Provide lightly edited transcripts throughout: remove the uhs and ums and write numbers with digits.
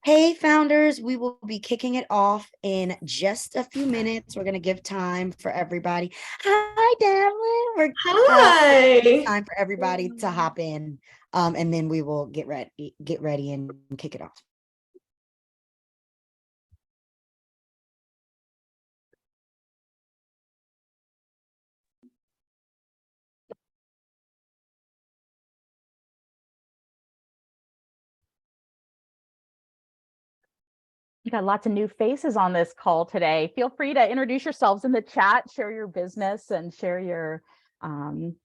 Hey, founders, we will be kicking it off in just a few minutes. We're going to give time for everybody. Hi, Devlin. Hi. Time for everybody to hop in, and then we will get ready and kick it off. You got lots of new faces on this call today. Feel free to introduce yourselves in the chat, share your business, and share your kind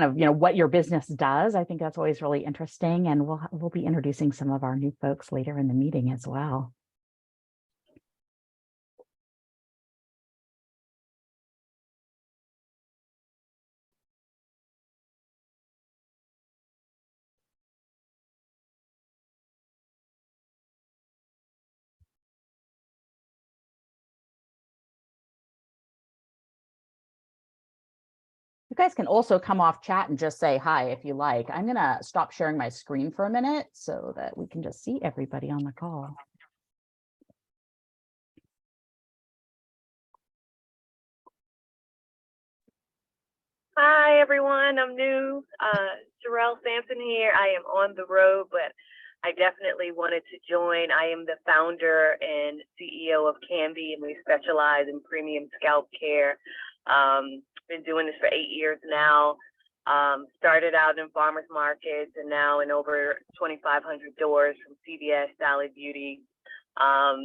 of, what your business does. I think that's always really interesting, and we'll be introducing some of our new folks later in the meeting as well. You guys can also come off chat and just say hi if you like. I'm going to stop sharing my screen for a minute so that we can just see everybody on the call. Hi, everyone. I'm new. Sherelle Sampson here. I am on the road, but I definitely wanted to join. I am the founder and CEO of Canby, and we specialize in premium scalp care. Been doing this for 8 years now. Started out in farmers markets and now in over 2,500 doors from CVS, Sally Beauty, as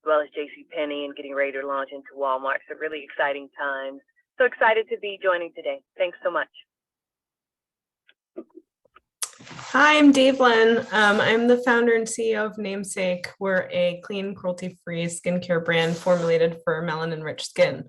well as JCPenney, and getting ready to launch into Walmart. So really exciting times. So excited to be joining today. Thanks so much. Hi, I'm Devlin. I'm the founder and CEO of Namesake. We're a clean, cruelty-free skincare brand formulated for melanin-rich skin.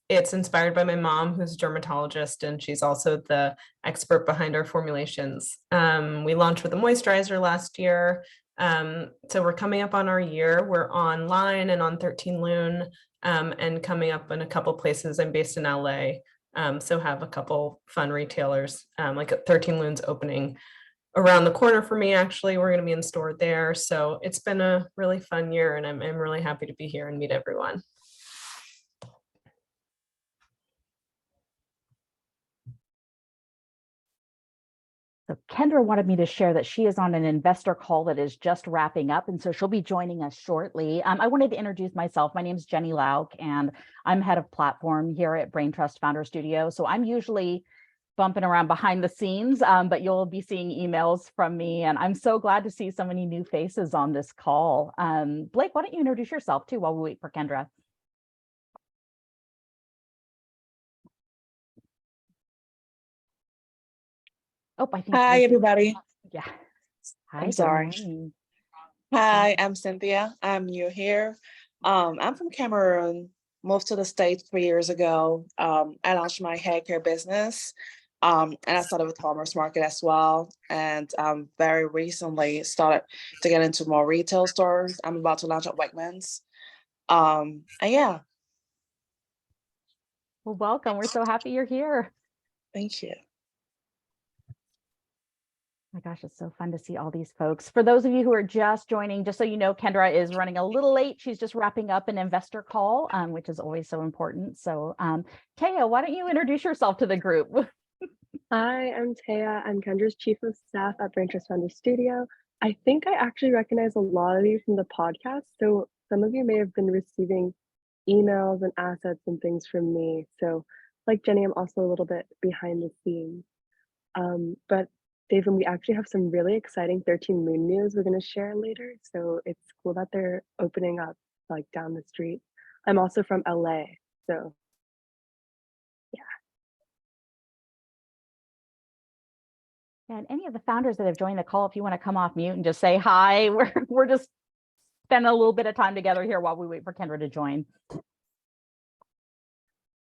It's inspired by my mom, who's a dermatologist, and she's also the expert behind our formulations. We launched with a moisturizer last year. So we're coming up on our year. We're online and on 13 Lune. And coming up in a couple places. I'm based in LA, so have a couple fun retailers, like 13 Lune's opening around the corner for me. Actually, we're going to be in store there. So it's been a really fun year, and I'm really happy to be here and meet everyone. So Kendra wanted me to share that she is on an investor call that is just wrapping up, and so she'll be joining us shortly. I wanted to introduce myself. My name is Jenny Lauk, and I'm head of platform here at Brain Trust Founder Studio. So I'm usually bumping around behind the scenes, but you'll be seeing emails from me, and I'm so glad to see so many new faces on this call. Blake, why don't you introduce yourself too while we wait for Kendra? Oh, I think. Hi, everybody. Yeah. Hi, I'm sorry. Hi, I'm Cynthia. I'm new here. I'm from Cameroon, moved to the States 3 years ago. I launched my hair care business, and I started with farmers market as well. And very recently started to get into more retail stores. I'm about to launch at Wegmans. And yeah. Well, welcome. We're so happy you're here. Thank you. My gosh, it's so fun to see all these folks. For those of you who are just joining, just so you know, Kendra is running a little late. She's just wrapping up an investor call, which is always so important. So Taya, why don't you introduce yourself to the group? Hi, I'm Taya. I'm Kendra's chief of staff at Brain Trust Founder Studio. I think I actually recognize a lot of you from the podcast. So some of you may have been receiving emails and assets and things from me. So like Jenny, I'm also a little bit behind the scenes. But David, we actually have some really exciting 13 Lune news we're going to share later. So it's cool that they're opening up like down the street. I'm also from LA, so yeah. And any of the founders that have joined the call, if you want to come off mute and just say hi, we're just spending a little bit of time together here while we wait for Kendra to join.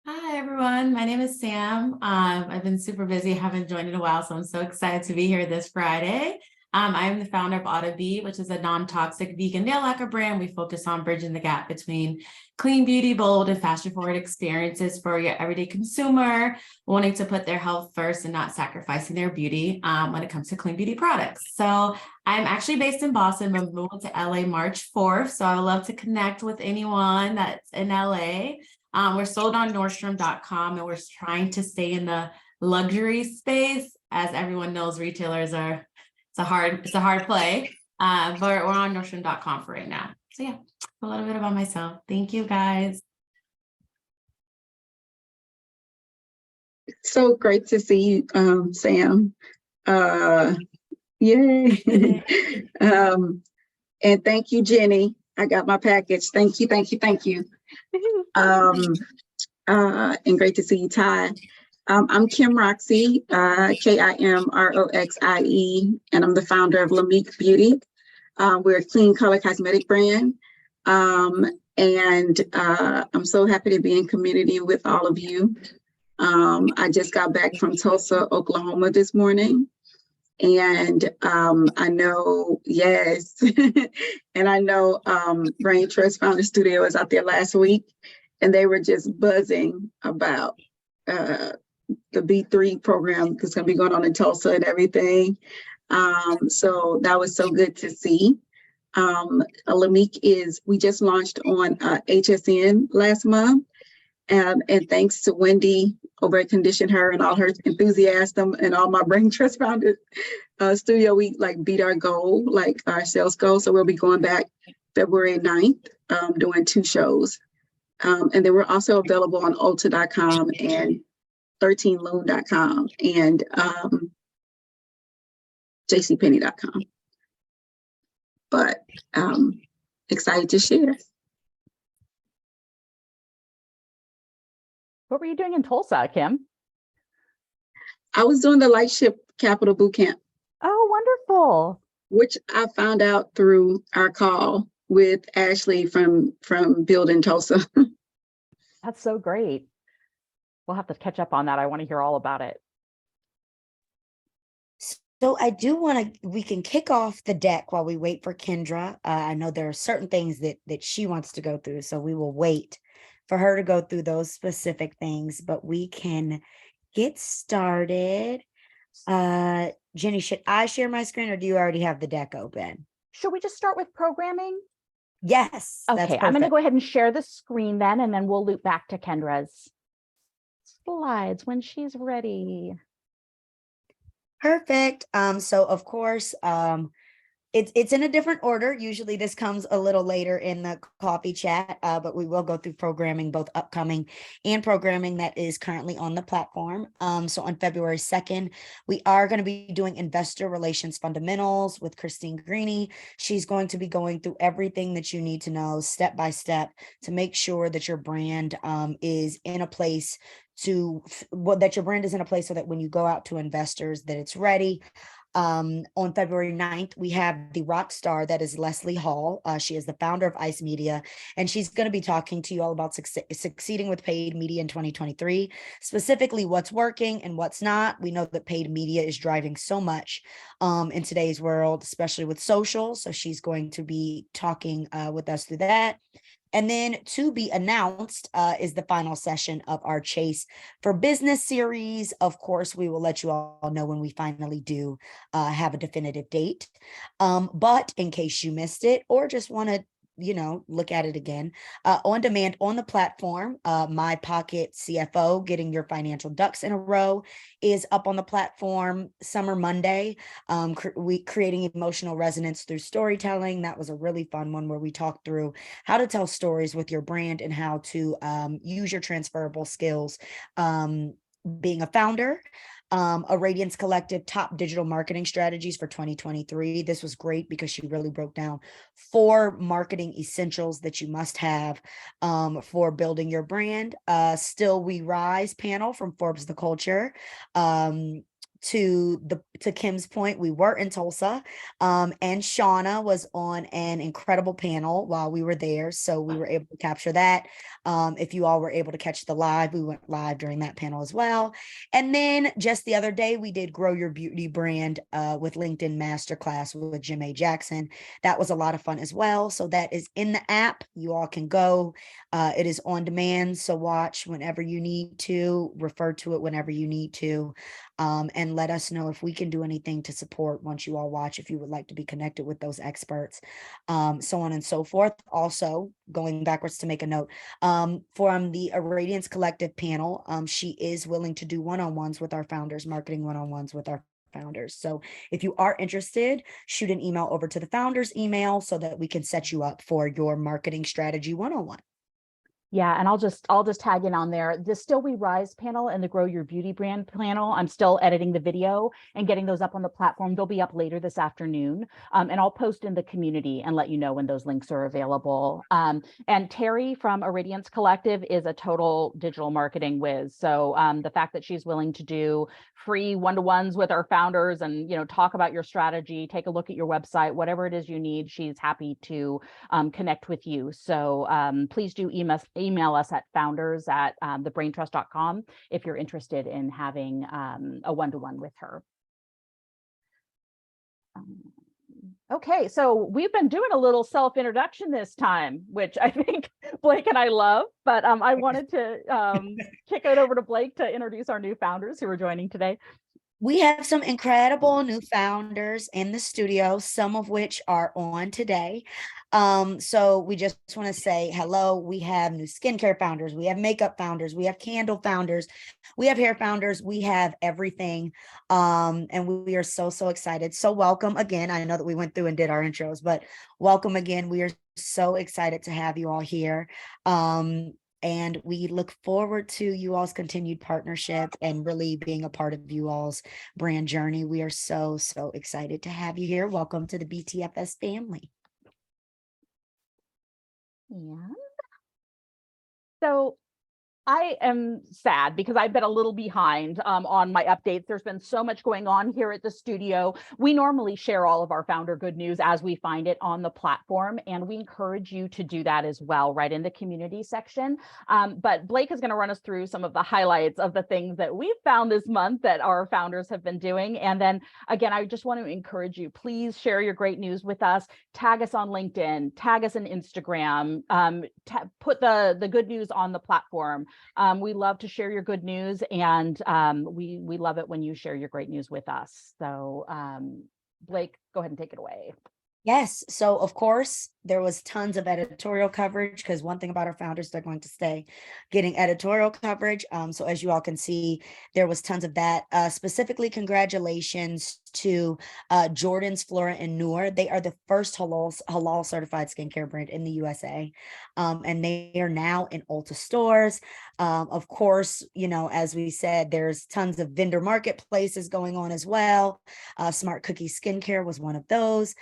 Hi, everyone. My name is Sam. I've been super busy, haven't joined in a while, so I'm so excited to be here this Friday. I am the founder of Auto Bee, which is a non-toxic vegan nail lacquer brand. We focus on bridging the gap between clean beauty, bold, and fashion-forward experiences for your everyday consumer wanting to put their health first and not sacrificing their beauty when it comes to clean beauty products. So I'm actually based in Boston. I'm moving to LA March 4th. So I would love to connect with anyone that's in LA. We're sold on Nordstrom.com, and we're trying to stay in the luxury space. As everyone knows, retailers are, it's a hard play, but we're on Nordstrom.com for right now. So yeah, a little bit about myself. Thank you guys. So great to see you, Sam. Yay. And thank you, Jenny. I got my package. Thank you, thank you, thank you. And great to see you, Ty. I'm Kim Roxie, Kimroxie, and I'm the founder of Lamique Beauty. We're a clean color cosmetic brand. And I'm so happy to be in community with all of you. I just got back from Tulsa, Oklahoma this morning. And I know, yes, and I know Brain Trust Founder Studio was out there last week, and they were just buzzing about the B3 program that's going to be going on in Tulsa and everything. So that was so good to see. Lamique we just launched on HSN last month. And thanks to Wendy over at Condition Her and all her enthusiasm and all my Brain Trust Founder Studio, we beat our goal, our sales goal. So we'll be going back February 9th, doing 2 shows. And they were also available on Ulta.com and 13loon.com and jcpenney.com. But excited to share. What were you doing in Tulsa, Kim? I was doing the Lightship Capital Bootcamp. Oh, wonderful. Which I found out through our call with Ashley from Build in Tulsa. That's so great. We'll have to catch up on that. I want to hear all about it. So I do want to, we can kick off the deck while we wait for Kendra. I know there are certain things that she wants to go through, so we will wait for her to go through those specific things, but we can get started. Jenny, should I share my screen or do you already have the deck open? Should we just start with programming? Yes. Okay, I'm going to go ahead and share the screen then, and then we'll loop back to Kendra's slides when she's ready. Perfect. So of course, it's in a different order. Usually this comes a little later in the coffee chat, but we will go through programming, both upcoming and programming that is currently on the platform. So on February 2nd, we are going to be doing investor relations fundamentals with Christine Greeny. She's going to be going through everything that you need to know step by step to make sure that your brand is in a place that your brand is in a place so that when you go out to investors that it's ready. On February 9th, we have the rock star that is Leslie Hall. She is the founder of ICE Media, and she's going to be talking to you all about succeeding with paid media in 2023, specifically what's working and what's not. We know that paid media is driving so much in today's world, especially with social. So she's going to be talking with us through that. And then to be announced is the final session of our Chase for Business series. Of course, we will let you all know when we finally do have a definitive date. But in case you missed it or just want to look at it again, on demand on the platform, My Pocket CFO, Getting Your Financial Ducks in a Row, is up on the platform. Summer Monday, creating emotional resonance through storytelling. That was a really fun one where we talked through how to tell stories with your brand and how to use your transferable skills being a founder. A Radiance Collective top digital marketing strategies for 2023. This was great because she really broke down 4 marketing essentials that you must have for building your brand. Still We Rise panel from Forbes The Culture. to Kim's point, we were in Tulsa, and Shauna was on an incredible panel while we were there, so we were able to capture that. If you all were able to catch the live, we went live during that panel as well. And then just the other day, we did Grow Your Beauty Brand with LinkedIn Masterclass with Jim A. Jackson. That was a lot of fun as well. So that is in the app. You all can go. It is on demand, so watch whenever you need to, refer to it whenever you need to. And let us know if we can do anything to support once you all watch, if you would like to be connected with those experts, so on and so forth. Also, going backwards to make a note, from the Radiance Collective panel, she is willing to do one-on-ones with our founders, marketing one-on-ones with our founders. So if you are interested, shoot an email over to the founders email so that we can set you up for your marketing strategy one-on-one. Yeah, and I'll just tag in on there. The Still We Rise panel and the Grow Your Beauty Brand panel, I'm still editing the video and getting those up on the platform. They'll be up later this afternoon. And I'll post in the community and let you know when those links are available. And Terry from Radiance Collective is a total digital marketing whiz. So the fact that she's willing to do free one-to-ones with our founders and, you know, talk about your strategy, take a look at your website, whatever it is you need, she's happy to connect with you. So please do email us at founders@thebraintrust.com if you're interested in having a one-to-one with her. Okay, so we've been doing a little self-introduction this time, which I think Blake and I love, but I wanted to kick it over to Blake to introduce our new founders who are joining today. We have some incredible new founders in the studio, some of which are on today. So we just want to say hello. We have new skincare founders, we have makeup founders, we have candle founders, we have hair founders, we have everything. And we are so excited. So welcome again. I know that we went through and did our intros, but welcome again. We are so excited to have you all here. And we look forward to you all's continued partnership and really being a part of you all's brand journey. We are so excited to have you here. Welcome to the BTFS family. And so I am sad because I've been a little behind on my updates. There's been so much going on here at the studio. We normally share all of our founder good news as we find it on the platform, and we encourage you to do that as well, right in the community section. But Blake is going to run us through some of the highlights of the things that we've found this month that our founders have been doing. And then again, I just want to encourage you, please share your great news with us. Tag us on LinkedIn, tag us on Instagram, put the good news on the platform. We love to share your good news, and we love it when you share your great news with us. So Blake, go ahead and take it away. Yes. So of course, there was tons of editorial coverage, because one thing about our founders, they're going to stay getting editorial coverage. So as you all can see, there was tons of that. Specifically, congratulations to Jordan's Flora and Noor. They are the first halal certified skincare brand in the USA. And they are now in Ulta stores. Of course, you know, as we said, there's tons of vendor marketplaces going on as well. Smart Cookie Skincare was one of those.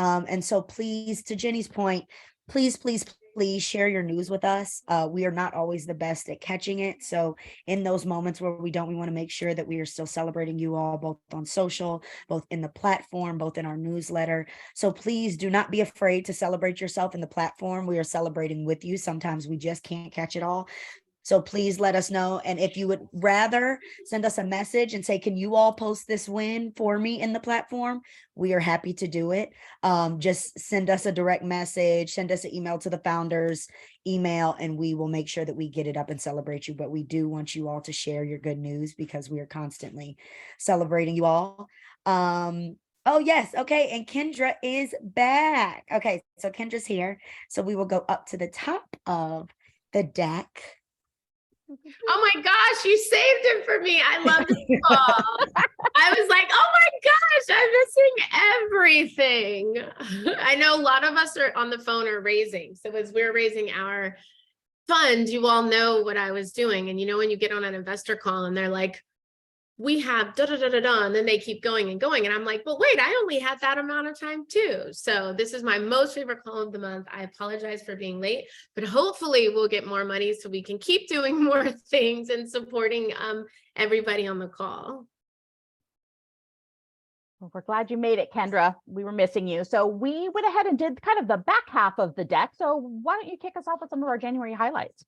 And so please, to Jenny's point, please share your news with us. We are not always the best at catching it. So in those moments where we want to make sure that we are still celebrating you all, both on social, both in the platform, both in our newsletter. So please do not be afraid to celebrate yourself in the platform. We are celebrating with you. Sometimes we just can't catch it all. So please let us know. And if you would rather send us a message and say, can you all post this win for me in the platform? We are happy to do it. Just send us a direct message, send us an email to the founders email, and we will make sure that we get it up and celebrate you. But we do want you all to share your good news, because we are constantly celebrating you all. Oh, yes. Okay. And Kendra is back. Okay. So Kendra's here. So we will go up to the top of the deck. Oh my gosh, you saved it for me. I love this call. I was like, oh my gosh, I'm missing everything. I know a lot of us are on the phone or raising. So as we're raising our fund, you all know what I was doing. And you know, when you get on an investor call and they're like, we have da da da da da, and then they keep going and going. And I'm like, but wait, I only had that amount of time too. So this is my most favorite call of the month. I apologize for being late, but hopefully we'll get more money so we can keep doing more things and supporting everybody on the call. Well, we're glad you made it, Kendra. We were missing you. So we went ahead and did kind of the back half of the deck. So why don't you kick us off with some of our January highlights?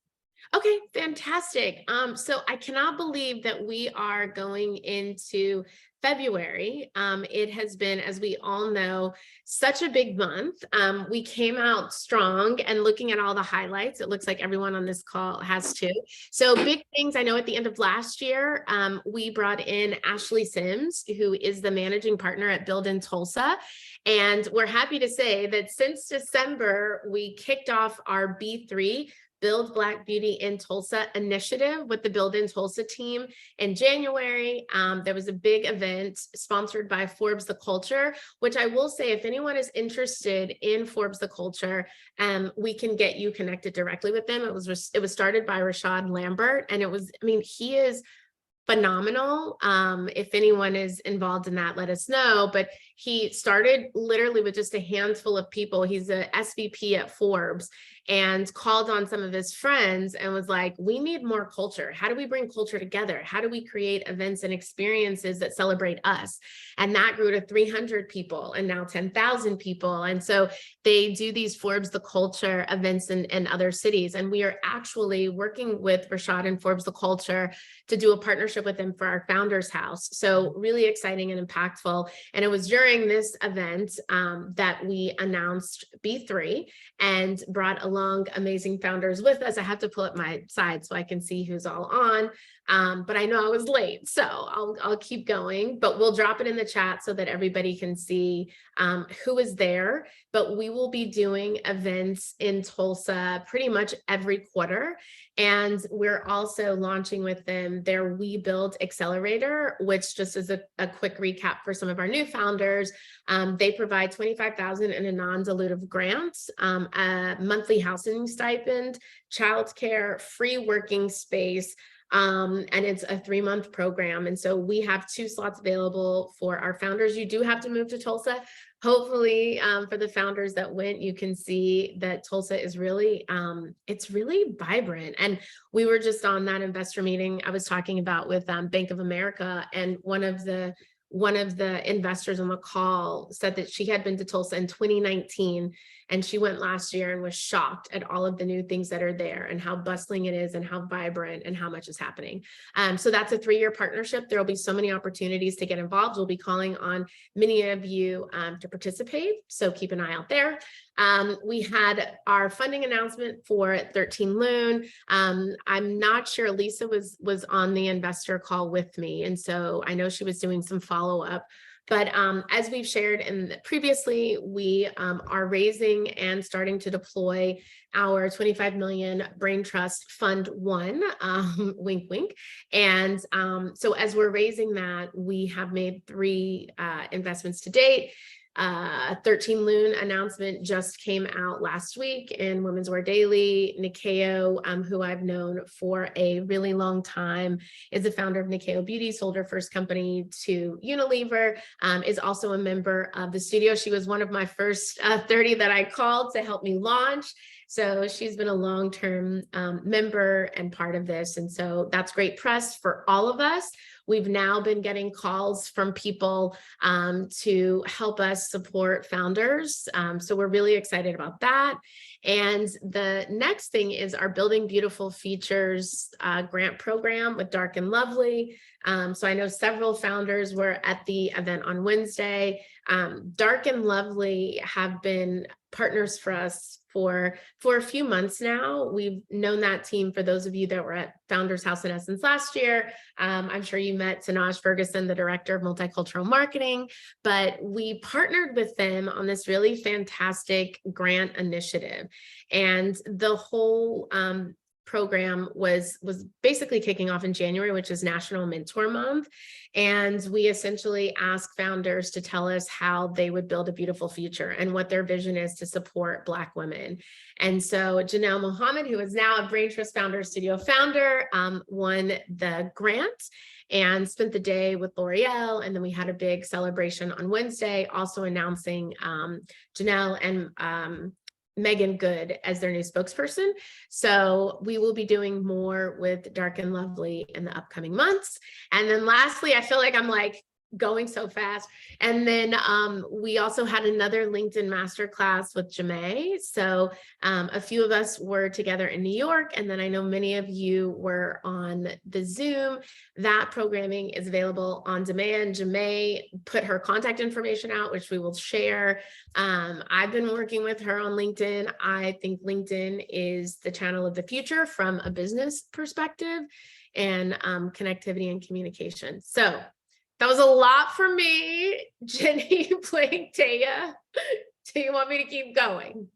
Okay, fantastic. So I cannot believe that we are going into February. It has been, as we all know, such a big month. We came out strong, and looking at all the highlights, it looks like everyone on this call has too. So big things. I know at the end of last year, we brought in Ashley Sims, who is the managing partner at Build in Tulsa. And we're happy to say that since December, we kicked off our B3 Build Black Beauty in Tulsa initiative with the Build in Tulsa team in January. There was a big event sponsored by Forbes The Culture, which I will say, if anyone is interested in Forbes The Culture, we can get you connected directly with them. It was started by Rashad Lambert, and he is phenomenal. If anyone is involved in that, let us know. But he started literally with just a handful of people. He's a SVP at Forbes, and called on some of his friends and was like, we need more culture. How do we bring culture together? How do we create events and experiences that celebrate us? And that grew to 300 people and now 10,000 people. And so they do these Forbes The Culture events in other cities. And we are actually working with Rashad and Forbes The Culture to do a partnership with them for our Founders House. So really exciting and impactful. And it was during this event that we announced B3 and brought along amazing founders with us. I have to pull up my side so I can see who's all on. But I know I was late, so I'll keep going, but we'll drop it in the chat so that everybody can see who is there. But we will be doing events in Tulsa pretty much every quarter. And we're also launching with them their We Build Accelerator, which, just as a quick recap for some of our new founders, they provide $25,000 in a non-dilutive grant, a monthly housing stipend, childcare, free working space, and it's a 3-month program. And so we have 2 slots available for our founders. You do have to move to Tulsa. Hopefully, for the founders that went, you can see that Tulsa is really, it's really vibrant. And we were just on that investor meeting I was talking about with Bank of America, and one of the investors on the call said that she had been to Tulsa in 2019, and she went last year and was shocked at all of the new things that are there and how bustling it is and how vibrant and how much is happening. So that's a 3-year partnership. There will be so many opportunities to get involved. We'll be calling on many of you to participate, so keep an eye out there. We had our funding announcement for 13 Loon. I'm not sure Lisa was on the investor call with me, and so I know she was doing some follow-up. But as we've shared previously, we are raising and starting to deploy our $25 million Brain Trust Fund 1, wink, wink. And so as we're raising that, we have made 3 investments to date. 13 Loon announcement just came out last week in Women's Wear Daily. Nikeo, who I've known for a really long time, is the founder of Nikeo Beauty, sold her first company to Unilever, is also a member of the studio. She was one of my first 30 that I called to help me launch. So she's been a long-term member and part of this. And so that's great press for all of us. We've now been getting calls from people to help us support founders. So we're really excited about that. And the next thing is our Building Beautiful Features grant program with Dark and Lovely. So I know several founders were at the event on Wednesday. Dark and Lovely have been partners for us for a few months now. We've known that team, for those of you that were at Founders House in Essence last year. I'm sure you met Tanaj Ferguson, the director of multicultural marketing, but we partnered with them on this really fantastic grant initiative. And the whole program was basically kicking off in January, which is National Mentor Month. And we essentially ask founders to tell us how they would build a beautiful future and what their vision is to support Black women. And so Janelle Mohammed, who is now a Brain Trust Founders Studio founder, won the grant and spent the day with L'Oreal. And then we had a big celebration on Wednesday, also announcing Janelle and Megan Good as their new spokesperson. So we will be doing more with Dark and Lovely in the upcoming months. And then lastly, I feel like I'm like going so fast. And then we also had another LinkedIn masterclass with Jamae. So a few of us were together in New York, and then I know many of you were on the Zoom. That programming is available on demand. Jamae put her contact information out, which we will share. I've been working with her on LinkedIn. I think LinkedIn is the channel of the future from a business perspective and connectivity and communication. So that was a lot for me. Jenny, Blake, Taya, do you want me to keep going?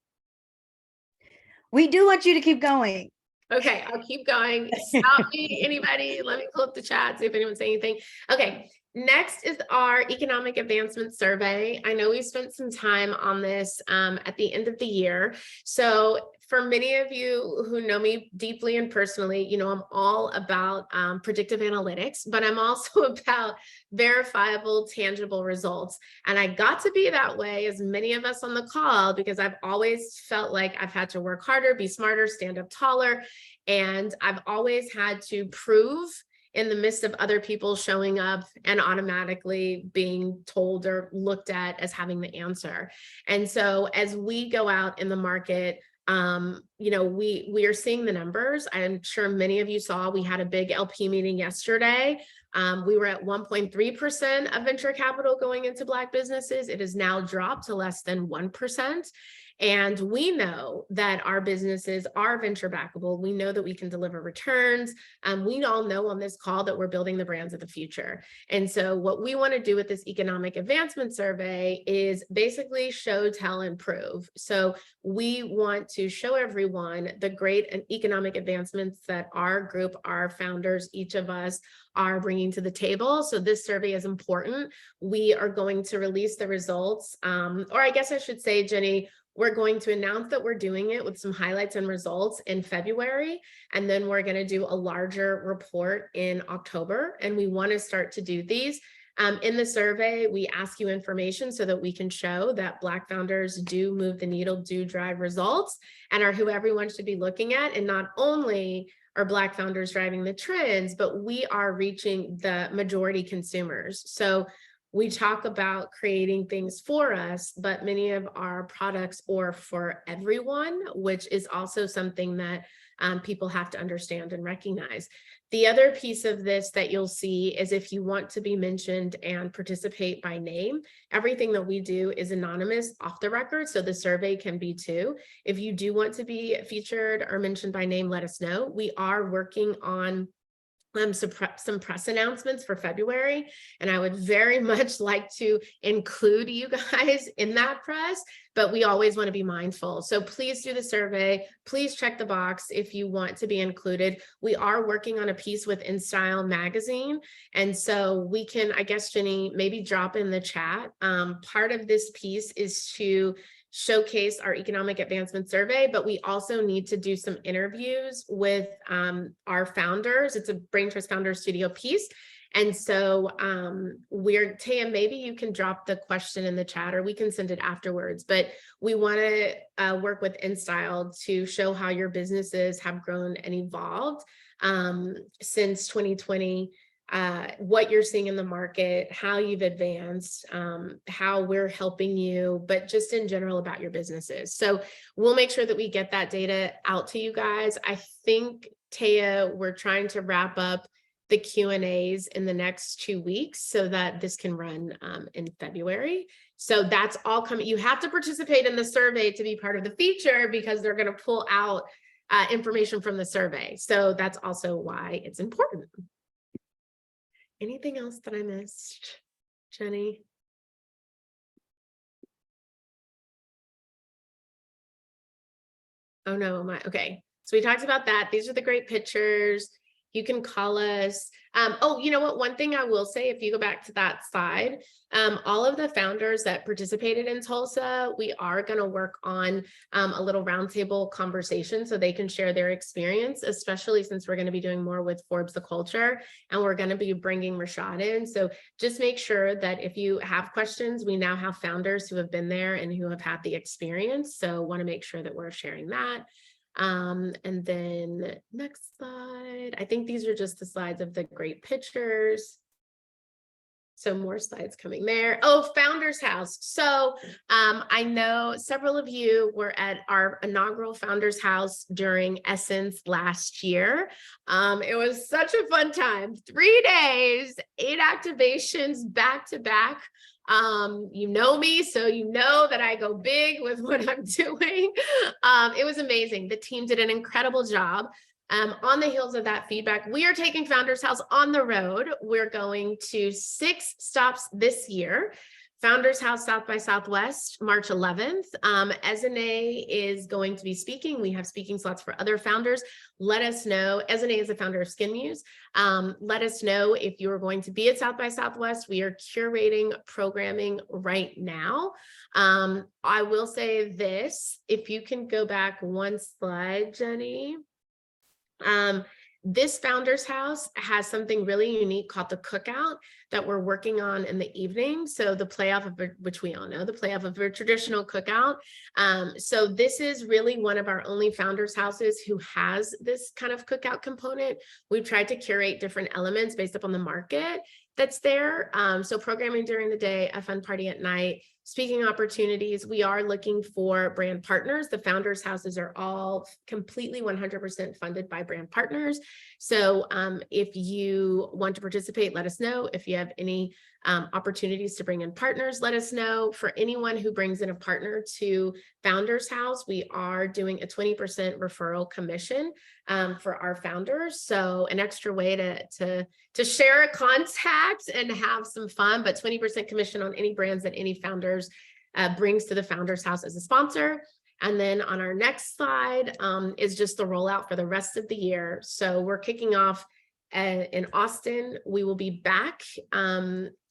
We do want you to keep going. Okay, I'll keep going. Stop me, anybody. Let me pull up the chat, see if anyone's saying anything. Okay, next is our economic advancement survey. I know we spent some time on this at the end of the year. So for many of you who know me deeply and personally, you know, I'm all about predictive analytics, but I'm also about verifiable, tangible results. And I got to be that way, as many of us on the call, because I've always felt like I've had to work harder, be smarter, stand up taller. And I've always had to prove in the midst of other people showing up and automatically being told or looked at as having the answer. And so as we go out in the market, you know, we are seeing the numbers. I'm sure many of you saw, we had a big LP meeting yesterday. We were at 1.3% of venture capital going into Black businesses. It has now dropped to less than 1%. And we know that our businesses are venture backable. We know that we can deliver returns. We all know on this call that we're building the brands of the future. And so what we want to do with this economic advancement survey is basically show, tell, and prove. So we want to show everyone the great economic advancements that our group, our founders, each of us are bringing to the table. So this survey is important. We are going to release the results, or I guess I should say, Jenny, we're going to announce that we're doing it with some highlights and results in February, and then we're going to do a larger report in October. And we want to start to do these. In the survey, we ask you information so that we can show that Black founders do move the needle, do drive results, and are who everyone should be looking at. And not only are Black founders driving the trends, but we are reaching the majority consumers. So we talk about creating things for us, but many of our products are for everyone, which is also something that people have to understand and recognize. The other piece of this that you'll see is if you want to be mentioned and participate by name, everything that we do is anonymous off the record, so the survey can be too. If you do want to be featured or mentioned by name, let us know. We are working on some press announcements for February, and I would very much like to include you guys in that press, but we always want to be mindful. So please do the survey. Please check the box if you want to be included. We are working on a piece with InStyle magazine, and so we can, I guess, Jenny, maybe drop in the chat. Part of this piece is to showcase our economic advancement survey, but we also need to do some interviews with our founders. It's a Brain Trust Founder Studio piece. And so Taya, maybe you can drop the question in the chat, or we can send it afterwards, but we want to work with InStyle to show how your businesses have grown and evolved since 2020. What you're seeing in the market, how you've advanced, how we're helping you, but just in general about your businesses. So we'll make sure that we get that data out to you guys. I think, Taya, we're trying to wrap up the Q&As in the next 2 weeks so that this can run in February. So that's all coming. You have to participate in the survey to be part of the feature, because they're going to pull out information from the survey. So that's also why it's important. Anything else that I missed, Jenny? Oh no, okay. So we talked about that. These are the great pictures. You can call us. Oh, you know what? One thing I will say, if you go back to that slide, all of the founders that participated in Tulsa, we are going to work on a little roundtable conversation so they can share their experience, especially since we're going to be doing more with Forbes the Culture, and we're going to be bringing Rashad in. So just make sure that if you have questions, we now have founders who have been there and who have had the experience. So want to make sure that we're sharing that. And then next slide, I think these are just the slides of the great pictures. So more slides coming there. Oh, Founders House. So I know several of you were at our inaugural Founders House during Essence last year. It was such a fun time. 3 days, 8 activations back to back. You know me, so you know that I go big with what I'm doing. It was amazing. The team did an incredible job. On the heels of that feedback, we are taking Founders House on the road. We're going to 6 stops this year. Founders House South by Southwest, March 11th. Ezine is going to be speaking. We have speaking slots for other founders. Let us know. Ezine is a founder of Skin Muse. Let us know if you are going to be at South by Southwest. We are curating programming right now. I will say this, if you can go back one slide, Jenny. This Founders House has something really unique called the Cookout that we're working on in the evening. So the playoff of, which we all know, the playoff of a traditional cookout. So this is really one of our only Founders Houses who has this kind of cookout component. We've tried to curate different elements based upon the market that's there. So programming during the day, a fun party at night, speaking opportunities. We are looking for brand partners. The Founders Houses are all completely 100% funded by brand partners. So if you want to participate, let us know. If you have any opportunities to bring in partners, let us know. For anyone who brings in a partner to Founders House, we are doing a 20% referral commission for our founders. So an extra way to share a contact and have some fun, but 20% commission on any brands that any founders brings to the Founders House as a sponsor. And then on our next slide is just the rollout for the rest of the year. So we're kicking off in Austin. We will be back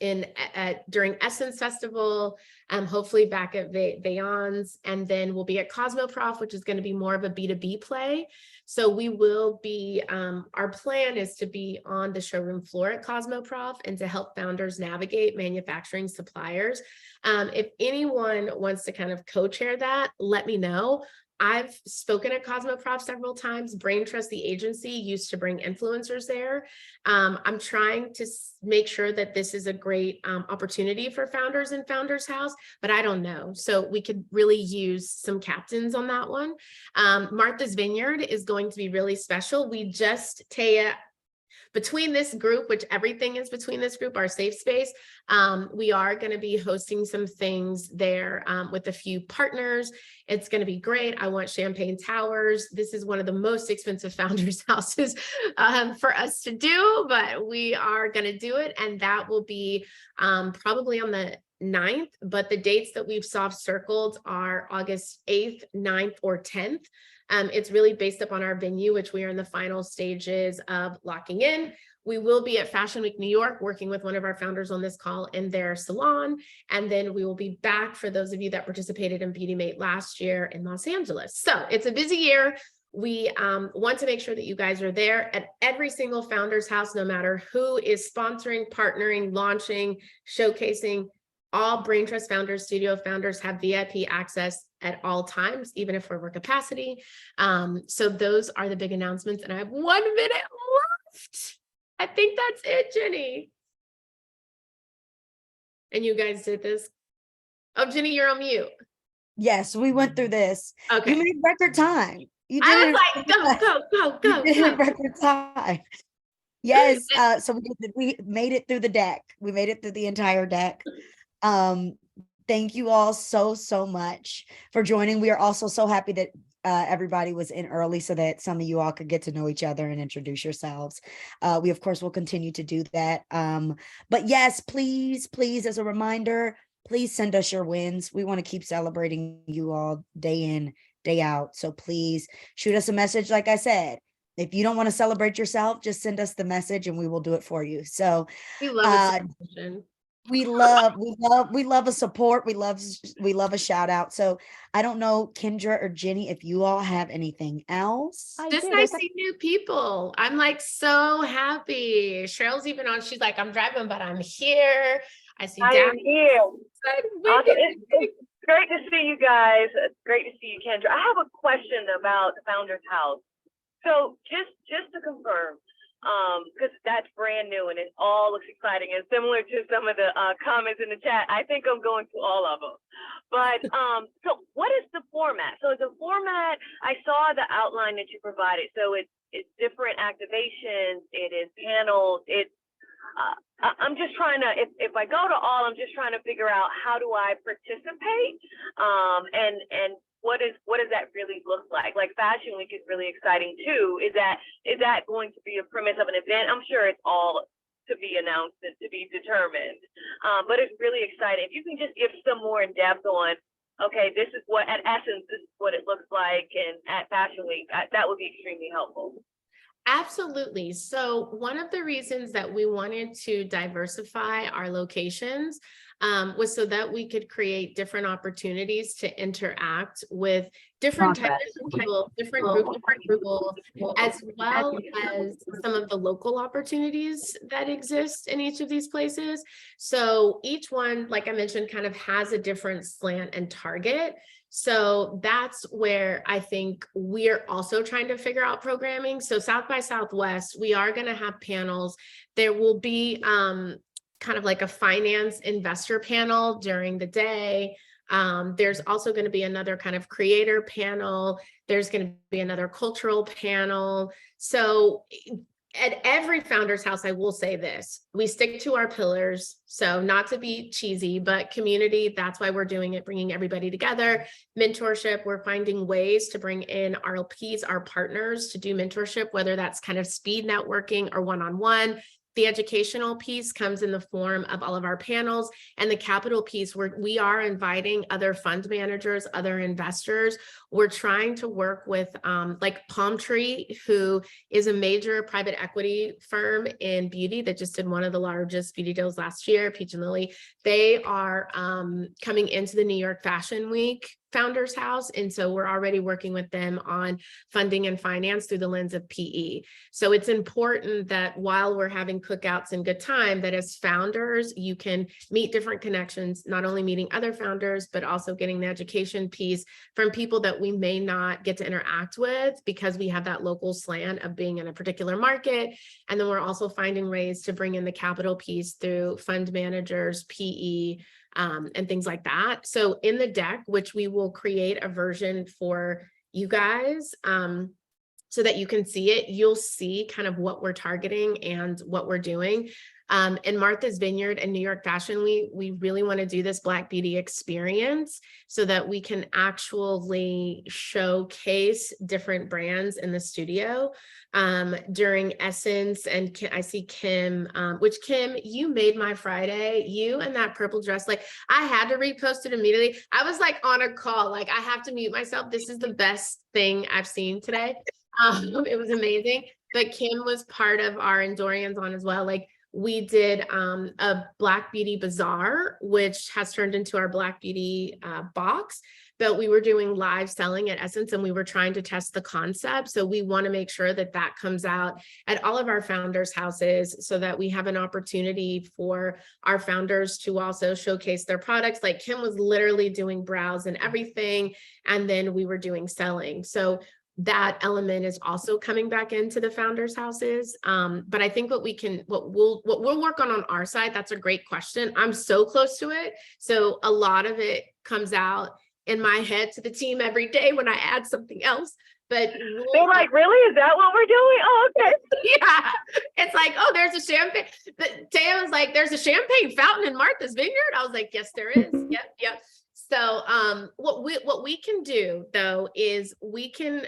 during Essence Festival, hopefully back at Veyans, and then we'll be at Cosmoprof, which is going to be more of a B2B play. So we will be, our plan is to be on the showroom floor at Cosmoprof and to help founders navigate manufacturing suppliers. If anyone wants to kind of co-chair that, let me know. I've spoken at Cosmoprof several times. Brain Trust, the agency, used to bring influencers there. I'm trying to make sure that this is a great opportunity for founders in Founders House, but I don't know. So we could really use some captains on that one. Martha's Vineyard is going to be really special. We just, Taya, between this group, which everything is between this group, our safe space, we are going to be hosting some things there with a few partners. It's going to be great. I want Champagne Towers. This is one of the most expensive Founders Houses for us to do, but we are going to do it. And that will be probably on the 9th, but the dates that we've soft circled are August 8th, 9th, or 10th. It's really based upon our venue, which we are in the final stages of locking in. We will be at Fashion Week New York working with one of our founders on this call in their salon. And then we will be back for those of you that participated in Beauty Mate last year in Los Angeles. So it's a busy year. We want to make sure that you guys are there at every single Founders House, no matter who is sponsoring, partnering, launching, showcasing. All Brain Trust Founders, Studio Founders have VIP access at all times, even if we're over capacity. So those are the big announcements. And I have 1 minute left. I think that's it, Jenny. And you guys did this. Oh, Jenny, you're on mute. Yes, we went through this. Okay. You made record time. You did I it was like, go. You did it in record time. Yes. So we made it through the deck. We made it through the entire deck. Thank you all so much for joining. We are also so happy that everybody was in early so that some of you all could get to know each other and introduce yourselves. We of course will continue to do that. But yes, please, as a reminder, please send us your wins. We want to keep celebrating you all day in, day out. So please shoot us a message. Like I said, if you don't want to celebrate yourself, just send us the message and we will do it for you. So we love it. we love a support. We love a shout out. So I don't know, Kendra or Jenny, if you all have anything else. I see new people. I'm like so happy. Cheryl's even on. She's like, I'm driving, but I'm here. I see. I am here. It's great to see you guys. It's great to see you, Kendra. I have a question about the Founders House. So just to confirm, because that's brand new and it all looks exciting and similar to some of the comments in the chat. I think I'm going to all of them. But so what is the format? So the format, I saw the outline that you provided. So it's different activations, it is panels, it's I'm just trying to, if I go to all, I'm just trying to figure out how do I participate, and what does that really look like? Like Fashion Week is really exciting too. Is that going to be a premise of an event? I'm sure it's all to be announced and to be determined, but it's really exciting. If you can just give some more in depth on, okay, this is what, at Essence, this is what it looks like, and at Fashion Week, that would be extremely helpful. Absolutely. So one of the reasons that we wanted to diversify our locations was so that we could create different opportunities to interact with different types of people, different groups of people, as well as some of the local opportunities that exist in each of these places. So each one, like I mentioned, kind of has a different slant and target. So that's where I think we're also trying to figure out programming. So South by Southwest, we are going to have panels. There will be kind of like a finance investor panel during the day. There's also going to be another kind of creator panel. There's going to be another cultural panel. So at every Founders House, I will say this, we stick to our pillars. So not to be cheesy, but community, that's why we're doing it, bringing everybody together. Mentorship, we're finding ways to bring in our LPs, our partners, to do mentorship, whether that's kind of speed networking or one-on-one. The educational piece comes in the form of all of our panels, and the capital piece where we are inviting other fund managers, other investors. We're trying to work with like Palm Tree, who is a major private equity firm in beauty that just did one of the largest beauty deals last year, Peach and Lily. They are coming into the New York Fashion Week Founders House. And so we're already working with them on funding and finance through the lens of PE. So it's important that while we're having cookouts and good time, that as founders, you can meet different connections, not only meeting other founders, but also getting the education piece from people that we may not get to interact with because we have that local slant of being in a particular market. And then we're also finding ways to bring in the capital piece through fund managers, PE, and things like that. So in the deck, which we will create a version for you guys so that you can see it, you'll see kind of what we're targeting and what we're doing. In Martha's Vineyard and New York Fashion Week, we really want to do this Black Beauty experience so that we can actually showcase different brands in the studio during Essence. And I see Kim, which Kim, you made my Friday, you and that purple dress, like I had to repost it immediately. I was like on a call, like I have to mute myself. This is the best thing I've seen today. It was amazing. But Kim was part of our Endorians on as well. Like we did a Black Beauty Bazaar, which has turned into our Black Beauty box, but we were doing live selling at Essence and we were trying to test the concept. So we want to make sure that that comes out at all of our founders' houses so that we have an opportunity for our founders to also showcase their products. Like Kim was literally doing brows and everything, and then we were doing selling. So that element is also coming back into the founders' houses. But I think what we'll work on our side, that's a great question. I'm so close to it. So a lot of it comes out in my head to the team every day when I add something else. But they're like, really? Is that what we're doing? Oh, okay. Yeah. It's like, oh, there's a champagne. Taya was like, there's a champagne fountain in Martha's Vineyard. I was like, yes, there is. Yep. So what we can do though is we can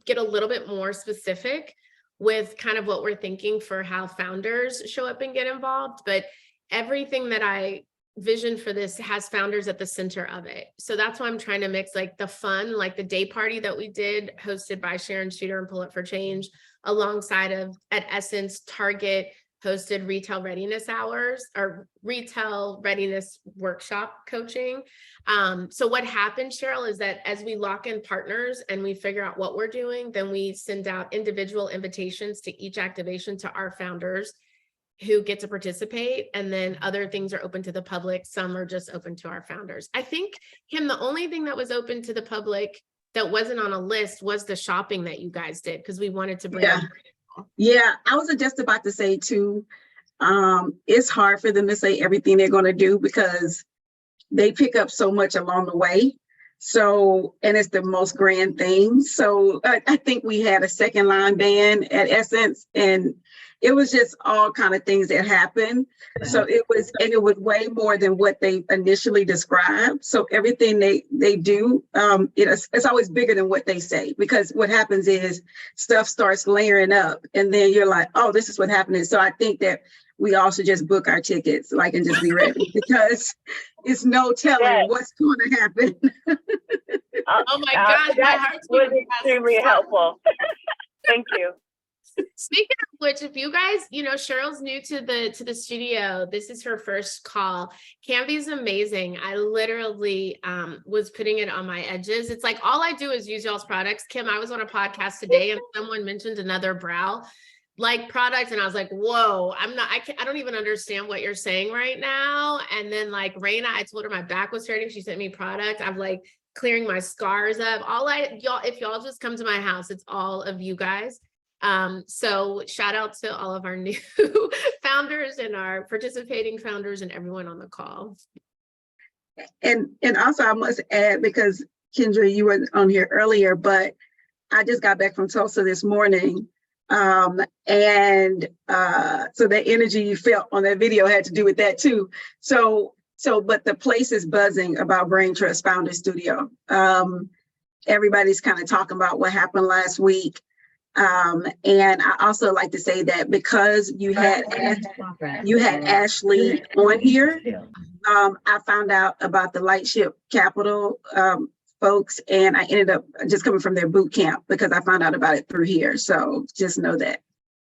get a little bit more specific with kind of what we're thinking for how founders show up and get involved. But everything that I vision for this has founders at the center of it. So that's why I'm trying to mix like the fun, like the day party that we did hosted by Sharon Shooter and Pull Up for Change, alongside of at Essence, Target hosted retail readiness hours or retail readiness workshop coaching. So what happens, Cheryl, is that as we lock in partners and we figure out what we're doing, then we send out individual invitations to each activation to our founders who get to participate. And then other things are open to the public. Some are just open to our founders. I think, Kim, the only thing that was open to the public that wasn't on a list was the shopping that you guys did, because we wanted to bring Yeah, I was just about to say too, it's hard for them to say everything they're going to do because they pick up so much along the way. So, and it's the most grand thing. So I think we had a second line band at Essence, and it was just all kind of things that happened. So it was way more than what they initially described. So everything they do, it's always bigger than what they say, because what happens is stuff starts layering up, and then you're like, oh, this is what happened. So I think that we all should just book our tickets, like, and just be ready, because it's no telling what's going to happen. Oh my gosh, my that heart's was beating fast. extremely helpful. Thank you. Speaking of which, if you guys, Cheryl's new to the studio. This is her first call. Canvy's amazing. I literally was putting it on my edges. It's like all I do is use y'all's products. Kim, I was on a podcast today and someone mentioned another brow like product, and I was like, whoa, I don't even understand what you're saying right now. And then like Raina, I told her my back was hurting. She sent me product. I'm like clearing my scars up. If y'all just come to my house, it's all of you guys. So shout out to all of our new founders and our participating founders and everyone on the call. And also I must add, because Kendra, you were on here earlier, but I just got back from Tulsa this morning. So the energy you felt on that video had to do with that too. But the place is buzzing about Brain Trust Founder Studio. Everybody's kind of talking about what happened last week. And I also like to say that because you had Ashley on here, I found out about the Lightship Capital folks, and I ended up just coming from their boot camp because I found out about it through here. So just know that.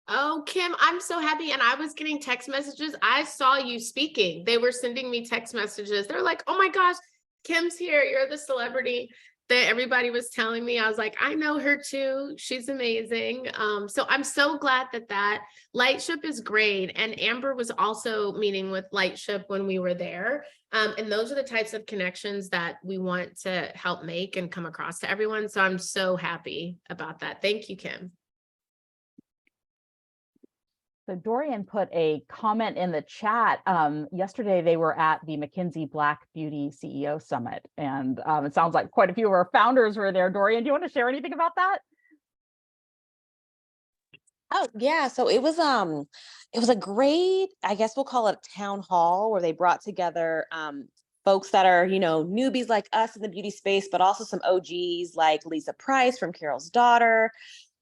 Oh, Kim, I'm so happy. And I was getting text messages. I saw you speaking. They were sending me text messages. They're like, oh my gosh, Kim's here. You're the celebrity that everybody was telling me. I was like, I know her too. She's amazing. So I'm so glad that Lightship is great. And Amber was also meeting with Lightship when we were there. And those are the types of connections that we want to help make and come across to everyone. So I'm so happy about that. Thank you, Kim. So Dorian put a comment in the chat. Yesterday, they were at the McKinsey Black Beauty CEO Summit, and it sounds like quite a few of our founders were there. Dorian, do you want to share anything about that? Oh yeah, so it was a great, I guess we'll call it a town hall, where they brought together folks that are, newbies like us in the beauty space, but also some OGs like Lisa Price from Carol's Daughter.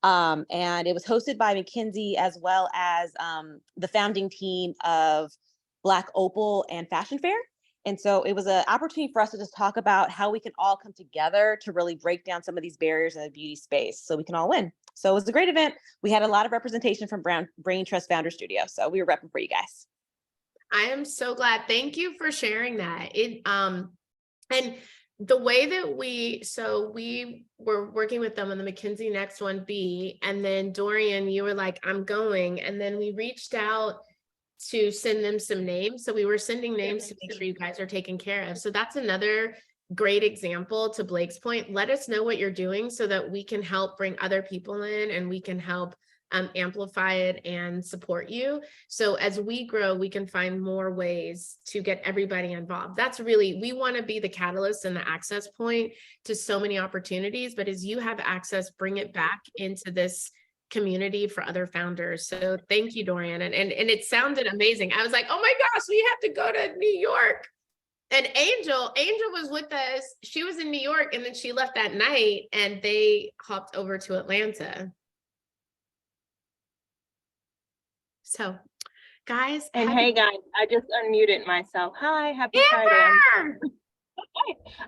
And it was hosted by McKinsey, as well as the founding team of Black Opal and Fashion Fair. And so it was an opportunity for us to just talk about how we can all come together to really break down some of these barriers in the beauty space so we can all win. So it was a great event. We had a lot of representation from Brain Trust Founder Studio. So we were repping for you guys. I am so glad. Thank you for sharing that. And the way that we were working with them on the McKinsey Next 1B, and then Dorian, you were like, I'm going. And then we reached out to send them some names. So we were sending names to make sure you guys are taken care of. So that's another great example. To Blake's point, let us know what you're doing so that we can help bring other people in, and we can help amplify it and support you. So as we grow, we can find more ways to get everybody involved. That's really, we want to be the catalyst and the access point to so many opportunities, but as you have access, bring it back into this community for other founders. So thank you, Dorian. And it sounded amazing. I was like, oh my gosh, we have to go to New York. And Angel was with us. She was in New York, and then she left that night and they hopped over to Atlanta. So, guys. And hey, guys, I just unmuted myself. Hi, happy Friday.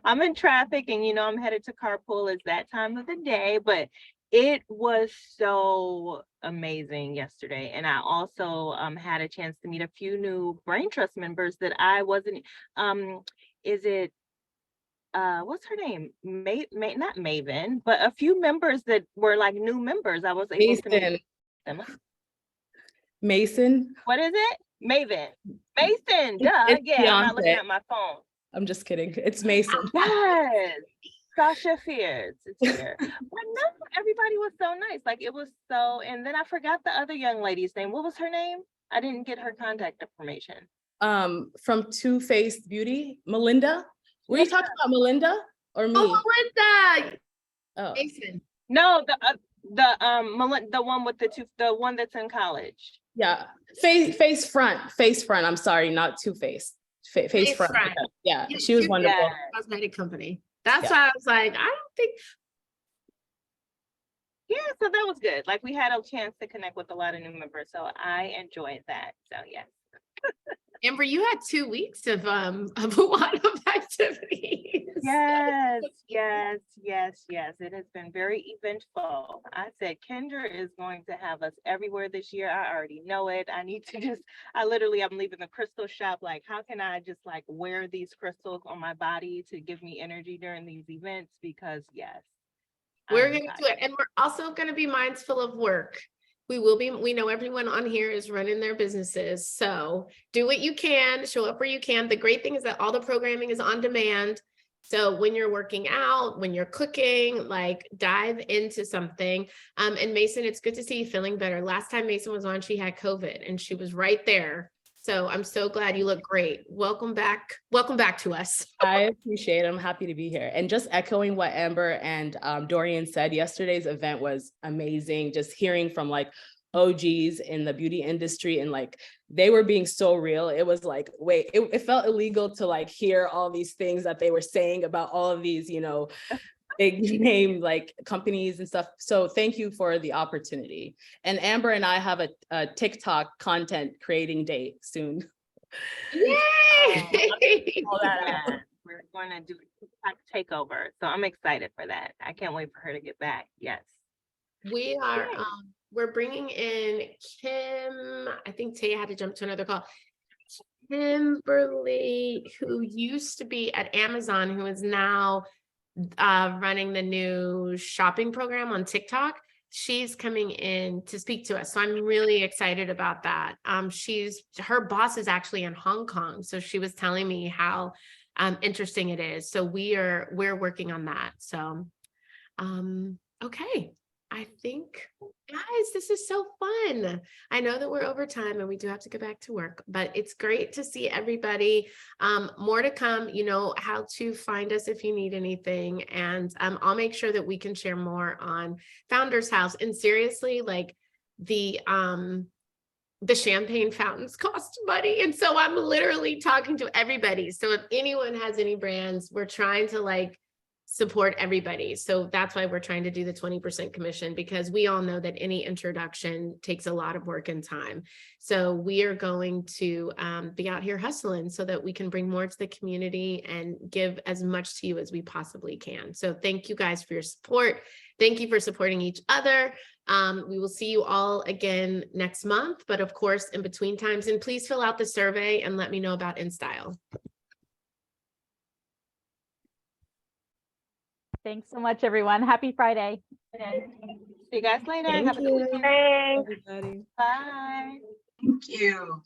I'm in traffic, and I'm headed to carpool. It's that time of the day, but it was so amazing yesterday. And I also had a chance to meet a few new Brain Trust members that I wasn't. Is it what's her name? Not Maven, but a few members that were like new members. I was able to meet them. Mason. What is it? Maven. Mason. Duh. It's yeah, I'm not looking Beyonce. at my phone. I'm just kidding. It's Mason. Yes. Sasha Fierce is here. But no, everybody was so nice. Like it was so, and then I forgot the other young lady's name. What was her name? I didn't get her contact information. From Too Faced Beauty, Melinda. Were you talking about Melinda or me? Oh, Melinda. Oh. Mason. No, the one with the one that's in college. Yeah, face front. I'm sorry, not Too Faced. Face front. Yeah, she was wonderful. Yeah. Cosmetic company. That's Yeah. why I was like, I don't think. Yeah, so that was good. Like we had a chance to connect with a lot of new members, so I enjoyed that. So yeah. Amber, you had 2 weeks of a lot of activities. Yes, yes, yes, yes. It has been very eventful. I said Kendra is going to have us everywhere this year. I already know it. I need to just, I'm leaving the crystal shop. Like, how can I just like wear these crystals on my body to give me energy during these events? Because yes. We're I'm going to do tired. it. And we're also going to be mindful of work. We know everyone on here is running their businesses. So do what you can, show up where you can. The great thing is that all the programming is on demand. So when you're working out, when you're cooking, like dive into something. And Mason, it's good to see you feeling better. Last time Mason was on, she had COVID and she was right there. So I'm so glad you look great. Welcome back. Welcome back to us. I appreciate it. I'm happy to be here. And just echoing what Amber and Dorian said, yesterday's event was amazing. Just hearing from like OGs in the beauty industry and like they were being so real. It was like, wait, it felt illegal to like hear all these things that they were saying about all of these, you know, big name like companies and stuff. So thank you for the opportunity. And Amber and I have a TikTok content creating date soon. Yay! All that. We're going to do a TikTok takeover. So I'm excited for that. I can't wait for her to get back. Yes. We are, we're bringing in Kim. I think Taya had to jump to another call. Kimberly, who used to be at Amazon, who is now running the new shopping program on TikTok. She's coming in to speak to us. So I'm really excited about that. Her boss is actually in Hong Kong. So she was telling me how interesting it is. So we're working on that. So, okay. I think, guys, this is so fun. I know that we're over time and we do have to go back to work, but it's great to see everybody. More to come, you know how to find us if you need anything. And I'll make sure that we can share more on Founders House. And seriously, like the champagne fountains cost money. And so I'm literally talking to everybody. So if anyone has any brands, we're trying to like support everybody. So that's why we're trying to do the 20% commission, because we all know that any introduction takes a lot of work and time. So we are going to be out here hustling so that we can bring more to the community and give as much to you as we possibly can. So thank you guys for your support. Thank you for supporting each other. We will see you all again next month, but of course, in between times, and please fill out the survey and let me know about InStyle. Thanks so much, everyone. Happy Friday. See you guys later. Thank Have a good you. weekend. Thanks. Everybody. Bye. Thank you.